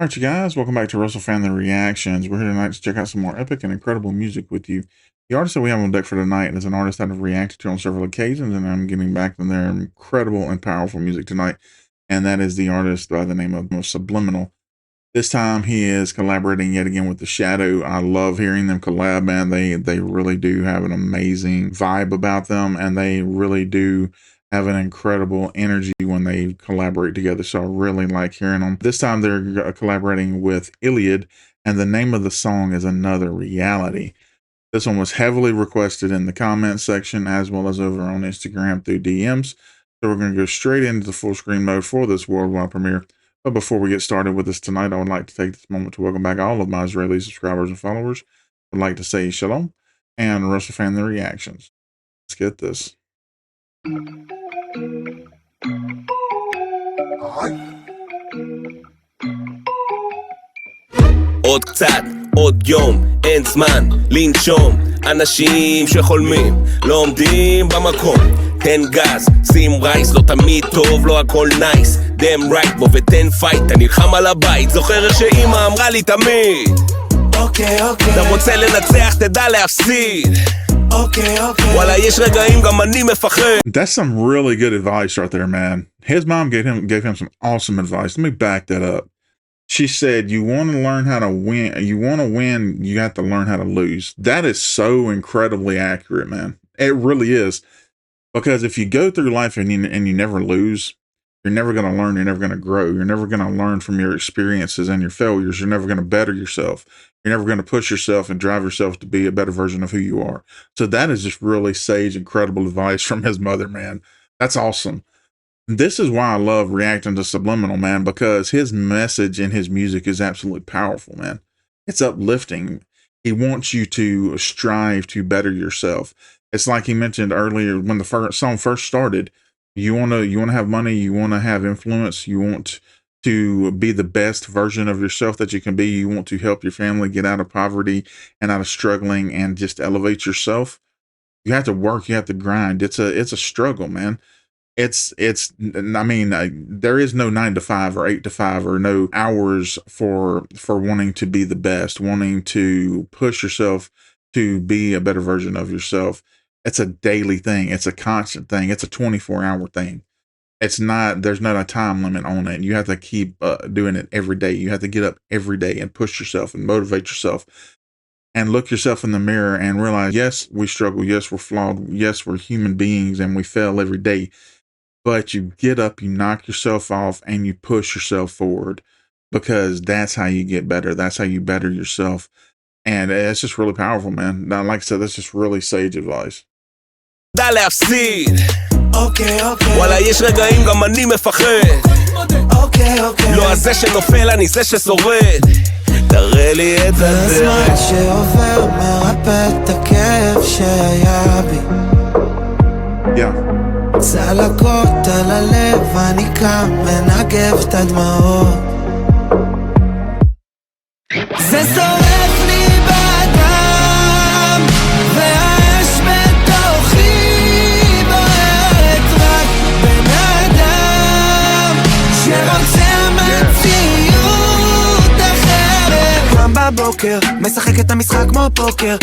All right, you guys, welcome back to Russell Family Reactions. We're here tonight to check out some more epic and incredible music with you. The artist that we have on deck for tonight is an artist that I've reacted to on several occasions, and I'm getting back to their incredible and powerful music tonight. And that is the artist by the name of Subliminal. This time he is collaborating yet again with The Shadow. I love hearing them collab, man. They really do have an amazing vibe about them, and they really do have an incredible energy when they collaborate together. So I really like hearing them. This time they're collaborating with Eliad, and the name of the song is Another Reality. This one was heavily requested in the comment section as well as over on Instagram through DMs. So we're going to go straight into the full screen mode for this worldwide premiere. But before we get started with this tonight, I would like to take this moment to welcome back all of my Israeli subscribers and followers. I'd like to say shalom and Russell Family Reactions. Let's get this. עוד קצת, עוד יום, אין זמן לנשום. אנשים שחולמים, לא עומדים במקום. תן גז, שים רייס, לא תמיד טוב, לא הכל נייס. דאם רייט, בוא ותן פייט, אתה נלחם על הבית. זוכר איך שאמא אמרה לי תמיד, אוקיי, אתה רוצה לנצח, תדע להפסיד. וואלה, יש רגעים גם אני מפחד. That's some really good advice right there, man. His mom gave him some awesome advice. Let me back that up. She said, you want to learn how to win. You want to win, you have to learn how to lose. That is so incredibly accurate, man. It really is. Because if you go through life and you never lose, you're never going to learn. You're never going to grow. You're never going to learn from your experiences and your failures. You're never going to better yourself. You're never going to push yourself and drive yourself to be a better version of who you are. So that is just really sage, incredible advice from his mother, man. That's awesome. This is why I love reacting to Subliminal, man, because his message in his music is absolutely powerful, man. It's uplifting. He wants you to strive to better yourself. It's like he mentioned earlier when the song first started. You want to have money, you want to have influence, you want to be the best version of yourself that you can be. You want to help your family get out of poverty and out of struggling and just elevate yourself. You have to work, you have to grind. It's a struggle, man. I mean, there is no 9 to 5 or 8 to 5 or no hours for wanting to be the best, wanting to push yourself to be a better version of yourself. It's a daily thing. It's a constant thing. It's a 24-hour thing. It's not, there's not a time limit on it. You have to keep doing it every day. You have to get up every day and push yourself and motivate yourself and look yourself in the mirror and realize, yes, we struggle. Yes, we're flawed. Yes, we're human beings and we fail every day. But you get up, you knock yourself off, and you push yourself forward because that's how you get better. That's how you better yourself. And it's just really powerful, man. Now, like I said, that's just really sage advice. דע להפסיד. וואלה, יש רגעים גם אני מפחד. לא הזה שנופל, אני זה ששורד. תראה לי את הדרך. הזמן שעובר מרפא את הכאב שהיה בי. צלקות על הלב, אני קם מנגב את הדמעות. זה שורף לי בדם, והאש בתוכי בוערת רק בן אדם שרוצה מציאות אחרת. קם בבוקר, משחק את המשחק כמו פוקר.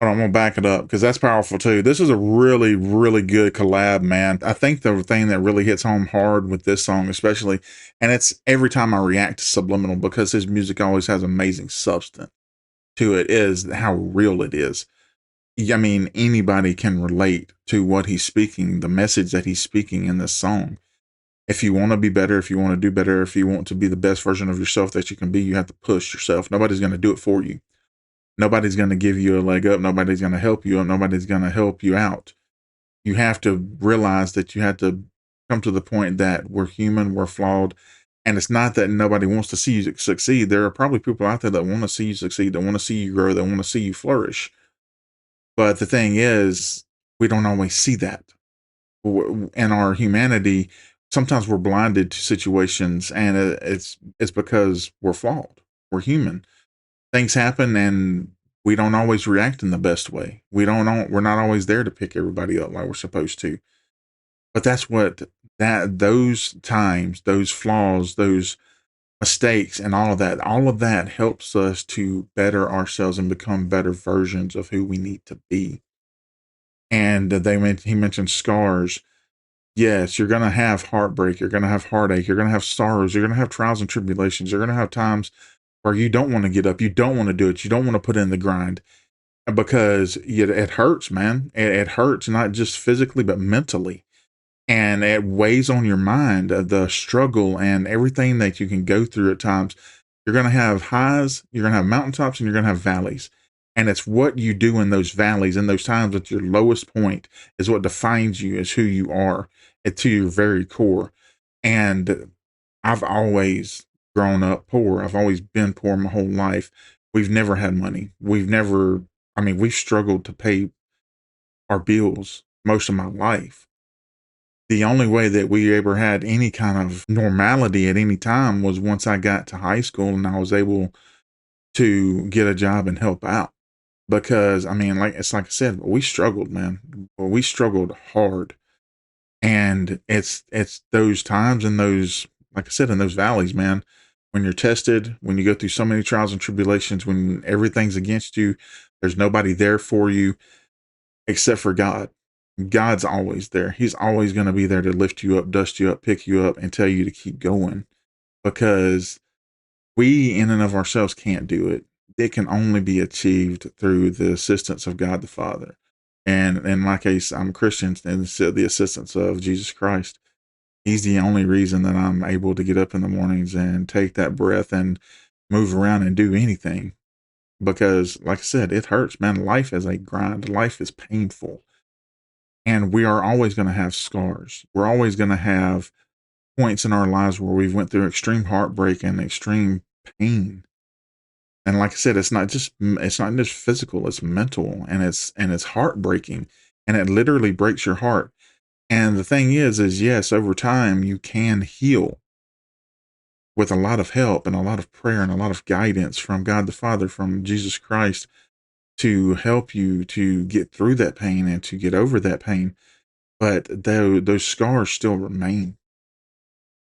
I'm gonna back it up because that's powerful too. This is a really, really good collab, man. I think the thing that really hits home hard with this song, especially, and it's every time I react to Subliminal because his music always has amazing substance to it, is how real it is. I mean, anybody can relate to what he's speaking, the message that he's speaking in this song. If you want to be better, if you want to do better, if you want to be the best version of yourself that you can be, you have to push yourself. Nobody's going to do it for you. Nobody's going to give you a leg up. Nobody's going to help you up. Nobody's going to help you out. You have to realize that you have to come to the point that we're human, we're flawed. And it's not that nobody wants to see you succeed. There are probably people out there that want to see you succeed, that want to see you grow, that want to see you flourish. But the thing is, we don't always see that. In our humanity, sometimes we're blinded to situations, and it's because we're flawed. We're human. Things happen and we don't always react in the best way. We're not always there to pick everybody up like we're supposed to. But that's what those times, those flaws, those mistakes and all of that helps us to better ourselves and become better versions of who we need to be. And he mentioned scars. Yes, you're going to have heartbreak. You're going to have heartache. You're going to have sorrows. You're going to have trials and tribulations. You're going to have times where you don't want to get up. You don't want to do it. You don't want to put in the grind because it hurts, man. It hurts not just physically, but mentally. And it weighs on your mind, the struggle and everything that you can go through at times. You're going to have highs, you're going to have mountaintops, and you're going to have valleys. And it's what you do in those valleys, in those times at your lowest point, is what defines you as who you are to your very core. And I've always grown up poor. I've always been poor my whole life. We've never had money. We've struggled to pay our bills most of my life. The only way that we ever had any kind of normality at any time was once I got to high school and I was able to get a job and help out. Because like I said, we struggled, man. We struggled hard. And it's those times and those, like I said, in those valleys, man, when you're tested, when you go through so many trials and tribulations, when everything's against you, there's nobody there for you except for God. God's always there. He's always going to be there to lift you up, dust you up, pick you up, and tell you to keep going, because we in and of ourselves can't do it. It can only be achieved through the assistance of God the Father. And in my case, I'm a Christian, and the assistance of Jesus Christ. He's the only reason that I'm able to get up in the mornings and take that breath and move around and do anything. Because, like I said, it hurts, man. Life is a grind. Life is painful. And we are always going to have scars. We're always going to have points in our lives where we've went through extreme heartbreak and extreme pain. And like I said, it's not just physical, it's mental, and it's heartbreaking, and it literally breaks your heart. And the thing is yes, over time you can heal with a lot of help and a lot of prayer and a lot of guidance from God the Father, from Jesus Christ, to help you to get through that pain and to get over that pain. But those scars still remain.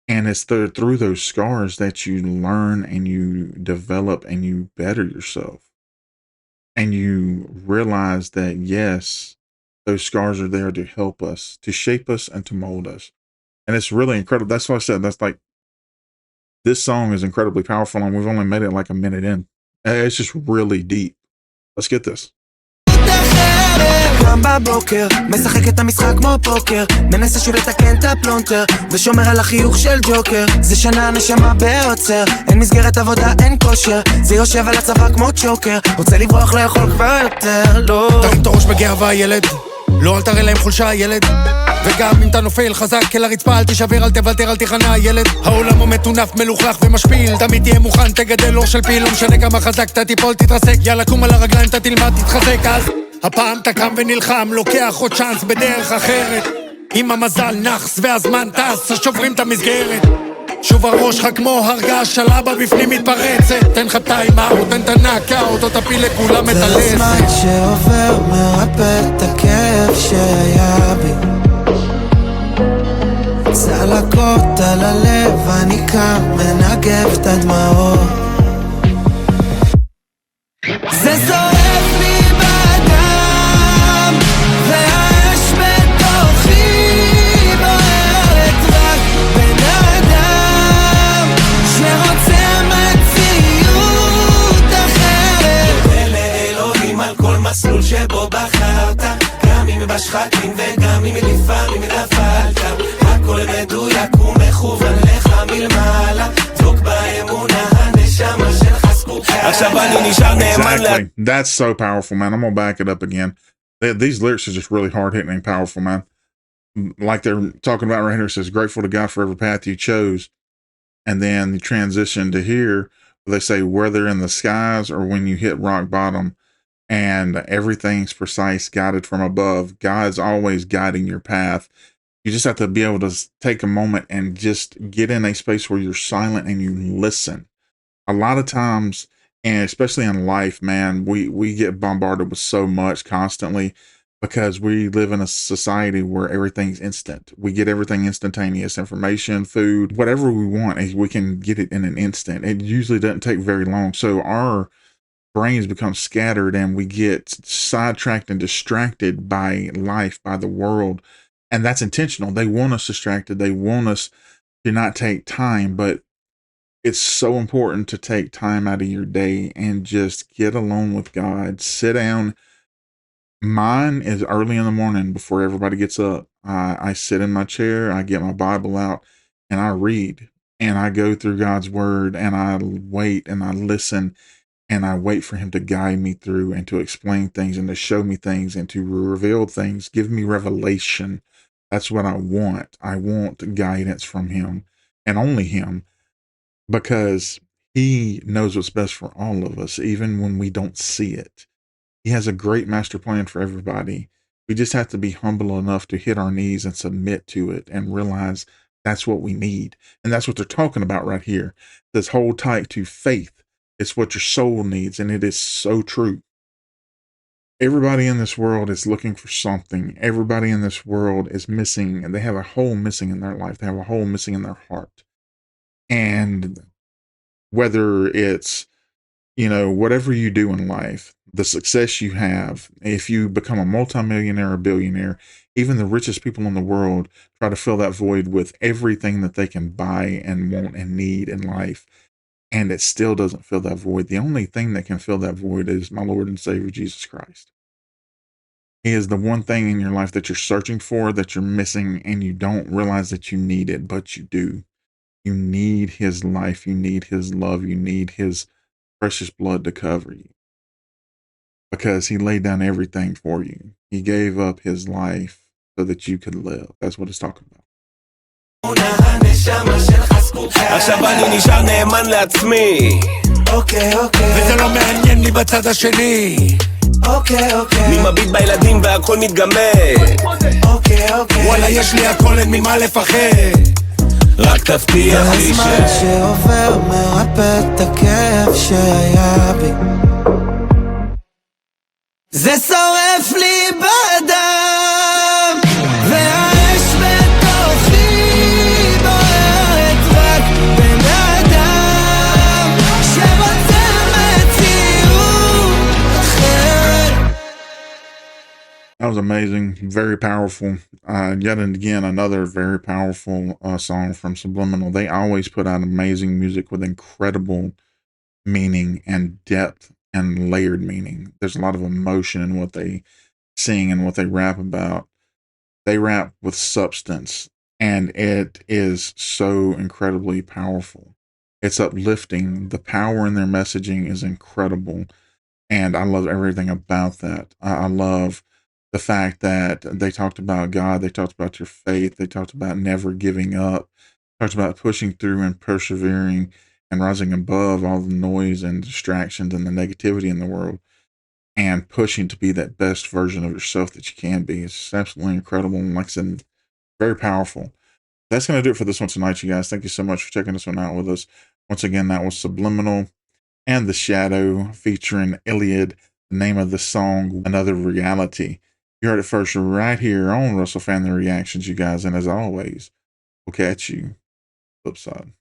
And it's through those scars that you learn and you develop and you better yourself. And you realize that, yes, those scars are there to help us, to shape us, and to mold us. And it's really incredible. That's why I said, this song is incredibly powerful, and we've only made it like a minute in. It's just really deep. Let's get this. קם בבוקר, משחק את המשחק כמו פוקר, מנסה שוב לתקן את הפלונטר, ושומר על החיוך של ג'וקר. זה שנה נשמה בעוצר, אין מסגרת עבודה, אין כושר, זה יושב על הצבא כמו צ'וקר, רוצה לברוח לאכול כבר יותר, לא. תרים את הראש בגאווה ילד, לא אל תראה להם חולשה ילד, וגם אם אתה נופל חזק אל הרצפה אל תשבר, אל תבלטר, אל תיכנע ילד. העולם הוא מטונף, מלוכלך ומשפיל, תמיד תהיה מוכן, תגדל אור של פיל, לא משנה כמה חזק אתה תיפול, תתרסק, יאללה קום על הרגליים, אתה תלמד, תתחזק. אז הפעם אתה קם ונלחם, לוקח עוד צ'אנס בדרך אחרת, עם המזל נחס והזמן טס, שוברים את המסגרת, שוב הראש לך כמו הרגש, שלבה בפנים מתפרצת, תן לך טיימאוט, תן את הנאקאוט, או תפיל לכולם את הלסת. זה הזמן שעובר מרפא את הכאב שהיה בי, צלקות על הלב, אני קם מנגב את הדמעות, זה שורף לי בדם, והאש בתוכי בוערת, רק בן אדם שרוצה מציאות אחרת. ולאלוהים על כל מסלול שבו בחרת, גם אם בשחקים וגם אם לפעמים נפלת, הכל מדויק ומכוון לך מלמעלה, דבוק באמונה, הנשמה שלך זקוקה. Exactly. That's so powerful, man. I'm gonna back it up again. These lyrics are just really hard hitting and powerful, man. Like they're talking about right here, it says, grateful to God for every path you chose. And then the transition to here, they say, whether in the skies or when you hit rock bottom, and everything's precise, guided from above. God's always guiding your path. You just have to be able to take a moment and just get in a space where you're silent and you listen. A lot of times, and especially in life, man, we get bombarded with so much constantly, because we live in a society where everything's instant. We get everything instantaneous, information, food, whatever we want, we can get it in an instant. It usually doesn't take very long. So our brains become scattered and we get sidetracked and distracted by life, by the world. And that's intentional. They want us distracted. They want us to not take time, but it's so important to take time out of your day and just get alone with God. Sit down. Mine is early in the morning before everybody gets up. I sit in my chair, I get my Bible out, and I read. And I go through God's word and I wait and I listen and I wait for him to guide me through and to explain things and to show me things and to reveal things, give me revelation. That's what I want. I want guidance from him and only him, because he knows what's best for all of us, even when we don't see it. He has a great master plan for everybody. We just have to be humble enough to hit our knees and submit to it and realize that's what we need. And that's what they're talking about right here. This hold tight to faith. It's what your soul needs. And it is so true. Everybody in this world is looking for something. Everybody in this world is missing, and they have a hole missing in their life. They have a hole missing in their heart. And whether it's, whatever you do in life, the success you have, if you become a multimillionaire or billionaire, even the richest people in the world try to fill that void with everything that they can buy and want and need in life. And it still doesn't fill that void. The only thing that can fill that void is my Lord and Savior, Jesus Christ. He is the one thing in your life that you're searching for, that you're missing, and you don't realize that you need it, but you do. You need his life. You need his love. You need his precious blood to cover you, because he laid down everything for you. He gave up his life so that you could live. That's what it's talking about. עכשיו אני נשאר נאמן לעצמי, וזה לא מעניין לי בצד השני. אני מביט בילדים והכל מתגמד, וואלה יש לי הכל, אין ממה לפחד. רק תבטיח לי הזמן שעובר מרפא את הכאב שהיה בי, זה שורף לי בדם, והאש בתוכי בוערת רק בן אדם שרוצה מציאות אחרת. That was amazing, very powerful. Yet again, another very powerful song from Subliminal. They always put out amazing music with incredible meaning and depth and layered meaning. There's a lot of emotion in what they sing and what they rap about. They rap with substance, and it is so incredibly powerful. It's uplifting. The power in their messaging is incredible, and I love everything about that. I love the fact that they talked about God, they talked about your faith, they talked about never giving up, talked about pushing through and persevering and rising above all the noise and distractions and the negativity in the world, and pushing to be that best version of yourself that you can be. It's absolutely incredible. And like I said, very powerful. That's going to do it for this one tonight, you guys. Thank you so much for checking this one out with us. Once again, that was Subliminal and The Shadow featuring Eliad. The name of the song, Another Reality. You heard it first right here on Russell Family Reactions, you guys. And as always, we'll catch you flip side.